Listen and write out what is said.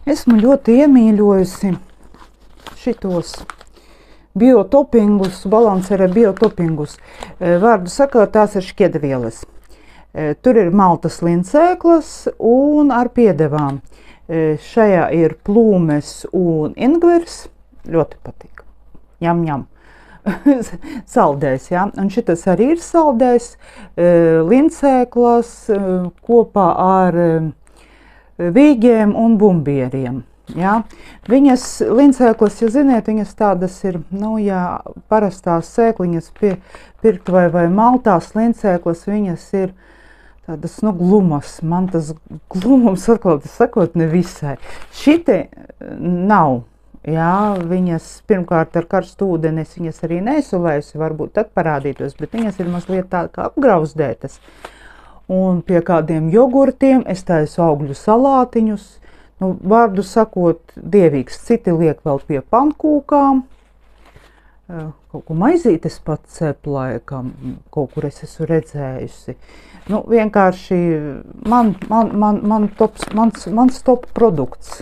Esmu ļoti iemīļojusi šitos biotopingus, balansēra biotopingus. Vārdu sakot, tās ir šķiedvielas. Tur ir maltas lincēklas un ar piedevām. Šajā ir plūmes un ingvers. Ļoti patīk. Ņem, ņem. Saldējs, ja? Un šitas arī ir saldējs. Lincēklas kopā ar vīģiem un bumbieriem. Ja? Viņas lincēklas, ja ziniet, viņas tādas ir, parastās sēkliņas pirkt vai maltās lincēklas, viņas ir tādas, glumas. Man tas glumums, atklāti sakot, ne visai. Šite nav. Jā, viņas pirmkārt ar karstu ūdeni es viņas arī nesulējusi, varbūt tad parādītos, bet viņas ir mazliet tā kā apgrauzdētas. Un pie kādiem jogurtiem es taisu augļu salātiņus. Vārdu sakot, dievīgs. Citi liek vēl pie pankūkām. Kaut ko maizītes pat cep laikam, kaut kur es esmu redzējusi. Vienkārši mans top produkts.